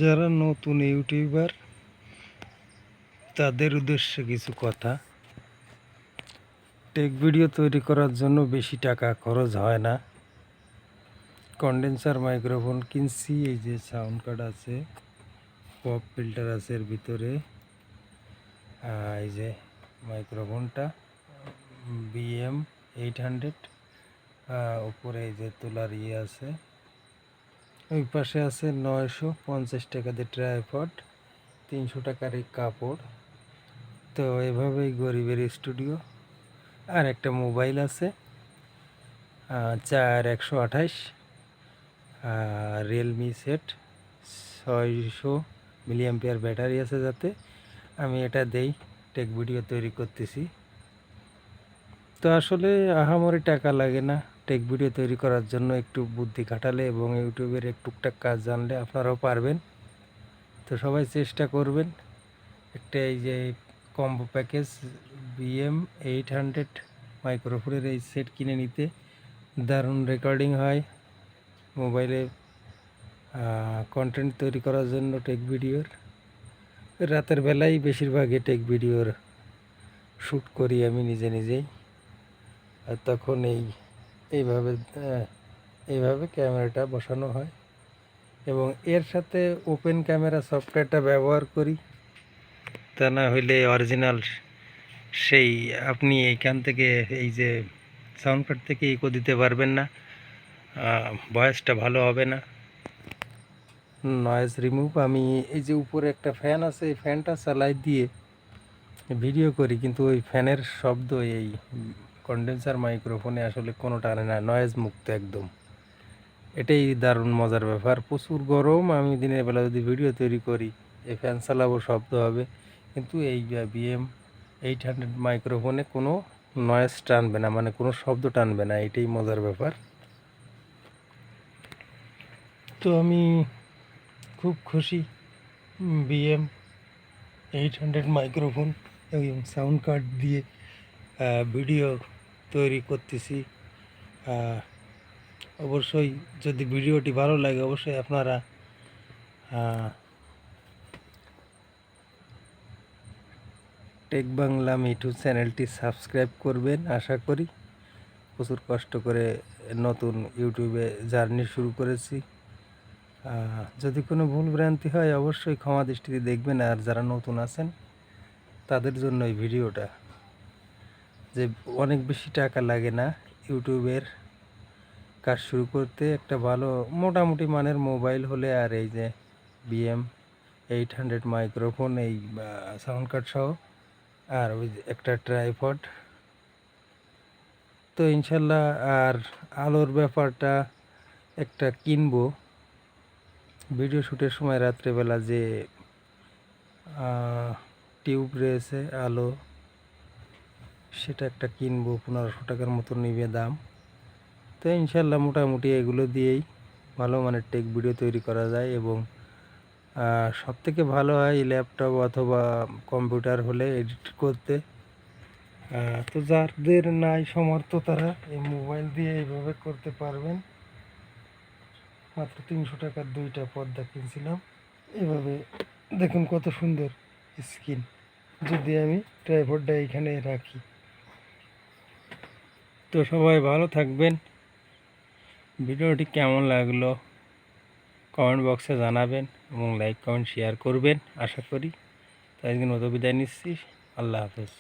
যারা নতুন ইউটিউবার তাদের উদ্দেশ্যে কিছু কথা। টেক ভিডিও তৈরি করার জন্য বেশি টাকা খরচ হয় না। কন্ডেন্সার মাইক্রোফোন কিনছি, এই যে সাউন্ড কার্ড আছে, পপ ফিল্টার আছে এর ভিতরে, এই যে মাইক্রোফোনটা BM-800, উপরে এই যে তোলার আছে, ওই পাশে আছে 950 টাকা দিয়ে ট্রাইপড, 300 টাকার এই কাপড়। তো এভাবেই গরিবের স্টুডিও। আর একটা মোবাইল আছে 4128, রিয়েলমি সেট, 600 মিলিঅ্যাম্পিয়ার ব্যাটারি আছে, যাতে আমি এটা দেই টেক ভিডিও তৈরি করতেছি। তো আসলে আহামরি টাকা লাগে না টেক ভিডিও তৈরি করার জন্য। একটু বুদ্ধি খাটালে এবং ইউটিউবের টুকটাক কাজ জানলে আপনারাও পারবেন। তো সবাই চেষ্টা করবেন। একটা এই যে কম্বো প্যাকেজ BM-800 মাইক্রোফোনের এই সেট কিনে নিতে। দারুণ রেকর্ডিং হয় মোবাইলে, কন্টেন্ট তৈরি করার জন্য টেক ভিডিওর। রাতের বেলায় বেশিরভাগই টেক ভিডিওর শ্যুট করি আমি নিজেই। আর তখন এইভাবে ক্যামেরাটা বসানো হয় এবং এর সাথে ওপেন ক্যামেরা সফটওয়্যারটা ব্যবহার করি। তা না হইলে অরিজিনাল সেই আপনি এইখান থেকে এই যে সাউন্ড কার্ড থেকে ইকো দিতে পারবেন না, ভয়েসটা ভালো হবে না। নয়েজ রিমুভ আমি এই যে উপরে একটা ফ্যান আছে, এই ফ্যানটা চালাই দিয়ে ভিডিও করি, কিন্তু ওই ফ্যানের শব্দ এই কন্ডেন্সার মাইক্রোফোনে আসলে কোনো টানে না, নয়েজ মুক্ত একদম। এটাই দারুণ মজার ব্যাপার। প্রচুর গরম, আমি দিনের বেলা যদি ভিডিও তৈরি করি, এই ফ্যান চালাবো, শব্দ হবে, কিন্তু এই BM-800 মাইক্রোফোনে কোনো নয়েজ টানবে না, মানে কোনো শব্দ টানবে না। এটাই মজার ব্যাপার। তো আমি খুব খুশি BM-800 মাইক্রোফোন এবং সাউন্ড কার্ড দিয়ে ভিডিও তৈরি করতেছি। অবশ্যই যদি ভিডিওটি ভালো লাগে, অবশ্যই আপনারা টেক বাংলা মিঠু চ্যানেলটি সাবস্ক্রাইব করবেন আশা করি। প্রচুর কষ্ট করে নতুন ইউটিউবে জার্নি শুরু করেছি। যদি কোনো ভুল ভ্রান্তি হয় অবশ্যই ক্ষমা দৃষ্টিতে দেখবেন। আর যারা নতুন আছেন তাদের জন্য এই ভিডিওটা, যে অনেক বেশি টাকা লাগে না ইউটিউবের কাজ শুরু করতে। একটা ভালো মোটামুটি মানের মোবাইল হলে, আর এই যে BM-800 মাইক্রোফোন, এই সাউন্ড কার্ড সহ, আর ওই একটা ট্রাইপড, তো ইনশাল্লাহ। আর আলোর ব্যাপারটা একটা কিনবো ভিডিও শ্যুটের সময়, রাত্রেবেলা যে টিউব রয়েছে আলো, সেটা একটা কিনবো, 1500 টাকার মতো নিবে দাম। তো ইনশাল্লাহ মোটামুটি এগুলো দিয়েই ভালো মানের টেক ভিডিও তৈরি করা যায়। এবং সবথেকে ভালো হয় ল্যাপটপ অথবা কম্পিউটার হলে এডিট করতে। তো যাদের নাই সমর্থ তারা এই মোবাইল দিয়ে এইভাবে করতে পারবেন। মাত্র 300 টাকার 2টা পর্দা কিনছিলাম। এভাবে দেখুন কত সুন্দর স্ক্রিন, যদি আমি ট্রাইপডটা এইখানে রাখি। তো সবাই ভালো থাকবেন। ভিডিওটি কেমন লাগলো কমেন্ট বক্সে জানাবেন এবং লাইক কমেন্ট শেয়ার করবেন আশা করি। তাই আজকের মতো বিদায় নিচ্ছি। আল্লাহ হাফেজ।